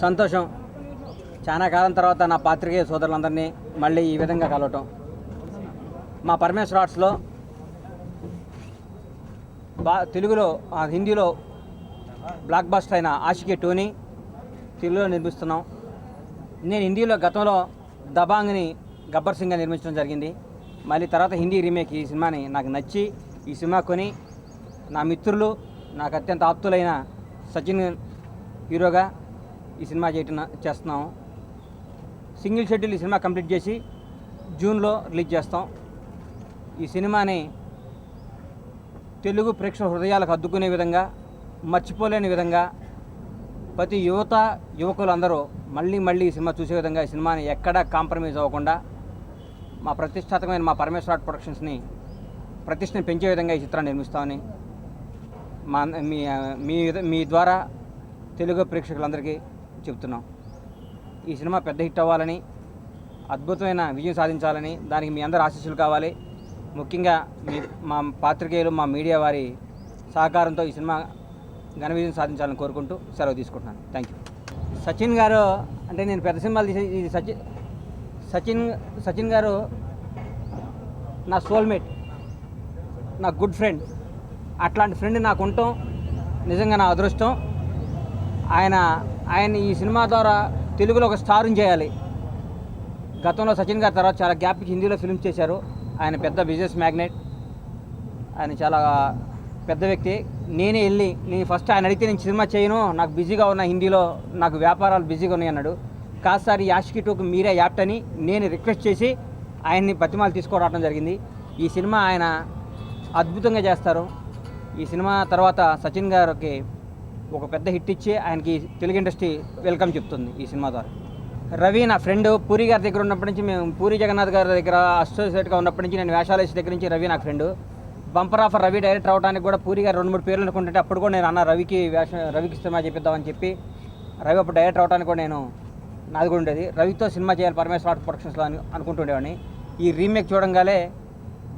సంతోషం. చాలా కాలం తర్వాత నా పాత్రికేయ సోదరులందరినీ మళ్ళీ ఈ విధంగా కలవటం. మా పరమేశ్వర ఆర్ట్స్లో తెలుగులో హిందీలో బ్లాక్ బస్టర్ అయిన ఆషికీ 2ని తెలుగులో నిర్మిస్తున్నాం. నేను హిందీలో గతంలో దబాంగ్ని గబ్బర్ సింగ్గా నిర్మించడం జరిగింది. మళ్ళీ తర్వాత హిందీ రీమేక్ ఈ సినిమాని నాకు నచ్చి ఈ సినిమా కొని నా మిత్రులు నాకు అత్యంత ఆప్తులైన సచిన్ హీరోగా ఈ సినిమా చేస్తున్నాము. సింగిల్ షెడ్యూల్ ఈ సినిమా కంప్లీట్ చేసి జూన్లో రిలీజ్ చేస్తాం. ఈ సినిమాని తెలుగు ప్రేక్షకుల హృదయాలకు అద్దుకునే విధంగా, మర్చిపోలేని విధంగా ప్రతి యువకులు అందరూ మళ్ళీ ఈ సినిమా చూసే విధంగా ఈ సినిమాని ఎక్కడా కాంప్రమైజ్ అవ్వకుండా మా ప్రతిష్టాత్మకమైన మా పరమేశ్వర ఆర్ట్ ప్రొడక్షన్స్ని ప్రతిష్టని పెంచే విధంగా ఈ చిత్రాన్ని నిర్మిస్తామని మీ ద్వారా తెలుగు ప్రేక్షకులందరికీ చెప్తున్నాం. ఈ సినిమా పెద్ద హిట్ అవ్వాలని, అద్భుతమైన విజయం సాధించాలని, దానికి మీ అందరి ఆశీస్సులు కావాలి. ముఖ్యంగా మా పాత్రికేయులు, మా మీడియా వారి సహకారంతో ఈ సినిమా ఘన విజయం సాధించాలని కోరుకుంటూ సెలవు తీసుకుంటున్నాను. Thank you. సచిన్ గారు అంటే నేను పెద్ద సినిమాలు తీసి ఇది సచిన్ గారు నా సోల్మేట్, నా గుడ్ ఫ్రెండ్. అట్లాంటి ఫ్రెండ్ నాకు ఉండటం నిజంగా నా అదృష్టం. ఆయన ఈ సినిమా ద్వారా తెలుగులో ఒక స్టార్ని చేయాలి. గతంలో సచిన్ గారి తర్వాత చాలా గ్యాప్కి హిందీలో ఫిల్మ్స్ చేశారు. ఆయన పెద్ద బిజినెస్ మ్యాగ్నెట్, ఆయన చాలా పెద్ద వ్యక్తి. నేను ఫస్ట్ ఆయన అడిగితే నేను సినిమా చేయను, నాకు బిజీగా ఉన్న హిందీలో, నాకు వ్యాపారాలు బిజీగా ఉన్నాయి అన్నాడు. కాదు సార్, ఈ ఆషికీ 2కి మీరే యాప్ట్ అని నేను రిక్వెస్ట్ చేసి ఆయన్ని బతిమాలు తీసుకురావడం జరిగింది. ఈ సినిమా ఆయన అద్భుతంగా చేస్తారు. ఈ సినిమా తర్వాత సచిన్ గారికి ఒక పెద్ద హిట్ ఇచ్చి ఆయనకి తెలుగు ఇండస్ట్రీ వెల్కమ్ చెప్తుంది ఈ సినిమా ద్వారా. రవి నా ఫ్రెండ్. పూరి గారి దగ్గర ఉన్నప్పటి నుంచి, మేము పూరి జగన్నాథ్ గారి దగ్గర అసోసియేట్గా ఉన్నప్పటి నుంచి, నేను వేషాలు వేసే దగ్గర నుంచి రవి నాకు friend. Bumper offer Ravi director అవడానికి కూడా పూరి గారు 2-3 పేర్లు అనుకుంటుంటే అప్పుడు కూడా నేను రవికి సినిమా చెప్పిద్దామని చెప్పి రవి అప్పుడు డైరెక్టర్ అవడానికి కూడా నాది కూడా ఉండేది. రవితో సినిమా చేయాలి పరమేశ్వర ఆర్ట్ ప్రొడక్షన్స్లో అనుకుంటుండేవాడిని. ఈ రీమేక్ చూడంగానే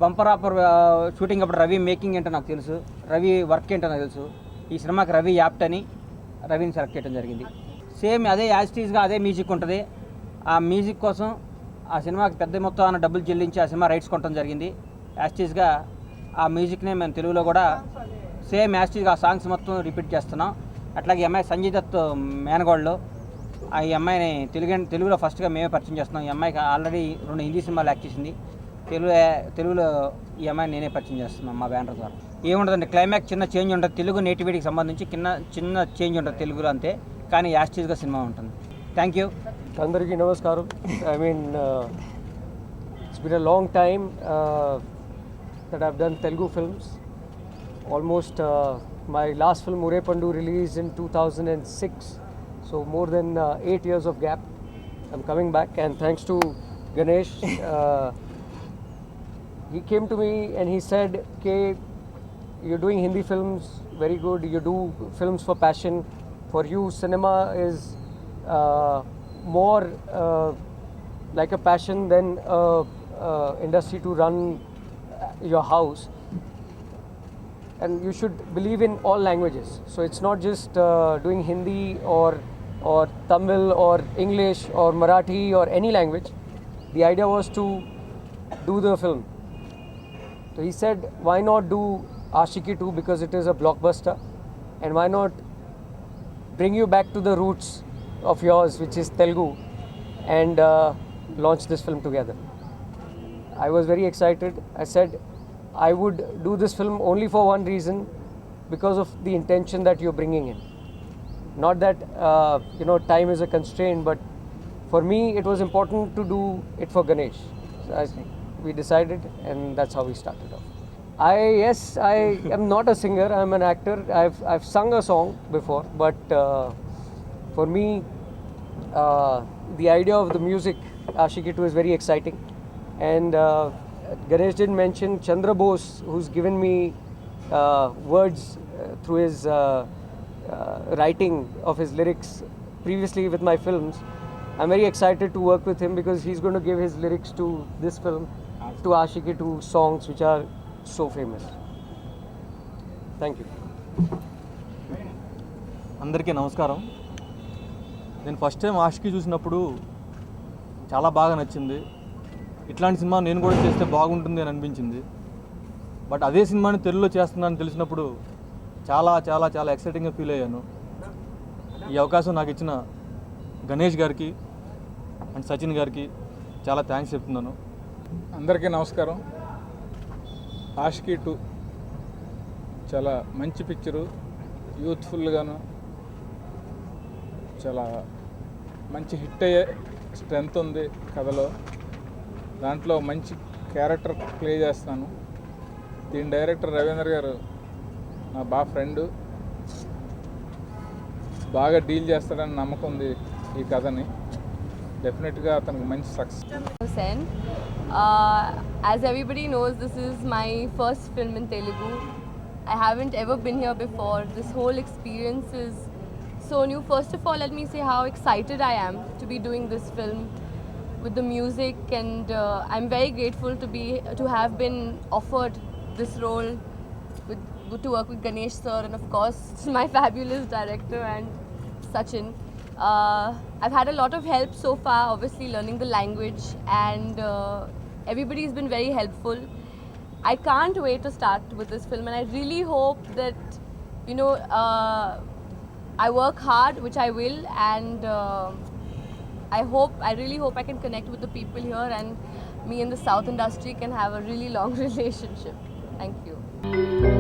బంపర్ ఆఫర్ షూటింగ్ అప్పుడు రవి మేకింగ్ ఏంటో నాకు తెలుసు, రవి వర్క్ ఏంటో నాకు తెలుసు. ఈ సినిమాకి రవి యాప్ట్ అని రవిని సెలెక్ట్ చేయడం జరిగింది. సేమ్ అదే యాజ్టీజ్గా అదే మ్యూజిక్ ఉంటుంది. ఆ మ్యూజిక్ కోసం ఆ సినిమాకి పెద్ద మొత్తాన డబ్బులు చెల్లించి ఆ సినిమా రైట్స్ కొనడం జరిగింది. యాజ్టీజ్గా ఆ మ్యూజిక్నే మేము తెలుగులో కూడా సేమ్ యాజ్టీజ్గా ఆ సాంగ్స్ మొత్తం రిపీట్ చేస్తున్నాం. అట్లాగే ఈ అమ్మాయి సంజయ్ దత్ మేనగోడలో, ఈ అమ్మాయిని తెలుగులో ఫస్ట్గా మేమే పరిచయం చేస్తున్నాం. ఈ అమ్మాయికి ఆల్రెడీ 2 హిందీ సినిమాలు యాక్ట్ చేసింది. తెలుగులో ఈ అమ్మాయిని నేనే పరిచయం చేస్తున్నాను మా బ్యానర్ ద్వారా. ఏముండదండి, క్లైమాక్స్ చిన్న చేంజ్ ఉంటుంది. తెలుగు నేటివిటీకి సంబంధించి చిన్న చేంజ్ ఉంటుంది తెలుగులో అంతే, కానీ యాస్టీజ్గా సినిమా ఉంటుంది. Thank you. అందరికీ నమస్కారం. I mean, it's been a long time that I've done Telugu films. Almost my last film Ure Pandu released in 2006, so more than 8 years of gap. I'm coming back, and thanks to Ganesh. He came to me and he said, "Okay, you're doing Hindi films, very good. You do films for passion. For you, cinema is more like a passion than industry to run your house. And you should believe in all languages. So it's not just doing Hindi or Tamil or English or Marathi or any language. The idea was to do the film." So he said, why not do Ashiki 2 because it is a blockbuster, and why not bring you back to the roots of yours, which is Telugu, and launch this film together. I was very excited. I said I would do this film only for one reason, because of the intention that you're bringing in. Not that time is a constraint, but for me it was important to do it for Ganesh. So we decided, and that's how we started off. I am not a singer. I'm an actor. I've sung a song before, but for me, the idea of the music Ashiki 2 is very exciting. And Ganesh didn't mention Chandra Bose, who's given me words through his writing of his lyrics previously with my films. I'm very excited to work with him because he's going to give his lyrics to this film, to Ashiki 2 songs which are so famous. Thank you. అందరికీ నమస్కారం. నేను first time ఆష్కి చూసినప్పుడు చాలా బాగా నచ్చింది. ఇట్లాంటి cinema నేను కూడా చేస్తే బాగుంటుంది అని అనిపించింది. బట్ అదే సినిమాని తెలుగులో చేస్తున్నానని తెలిసినప్పుడు చాలా చాలా చాలా ఎక్సైటింగ్గా ఫీల్ అయ్యాను. ఈ అవకాశం నాకు ఇచ్చిన గణేష్ గారికి అండ్ సచిన్ గారికి చాలా థ్యాంక్స్ చెప్తున్నాను. అందరికీ నమస్కారం. ఆష్కీ 2 చాలా మంచి పిక్చరు, యూత్ఫుల్గాను చాలా మంచి హిట్ అయ్యే స్ట్రెంత్ ఉంది కథలో. దాంట్లో మంచి క్యారెక్టర్ ప్లే చేస్తాను. దీని డైరెక్టర్ రవీంద్ర గారు నా బాగా ఫ్రెండు, బాగా డీల్ చేస్తాడని నమ్మకం ఉంది ఈ కథని. డెఫినెట్గా అతనికి మంచి success. Sen. As everybody knows, this is my first film in Telugu. I haven't ever been here before. This whole experience is so new. First of all, let me say how excited I am to be doing this film with the music, and I'm very grateful to have been offered this role to work with Ganesh sir, and of course my fabulous director and Sachin. I've had a lot of help so far, obviously learning the language, and everybody's been very helpful. I can't wait to start with this film, and I really hope that, you know, I work hard, which I will, and I really hope I can connect with the people here, and me and the South industry can have a really long relationship. Thank you.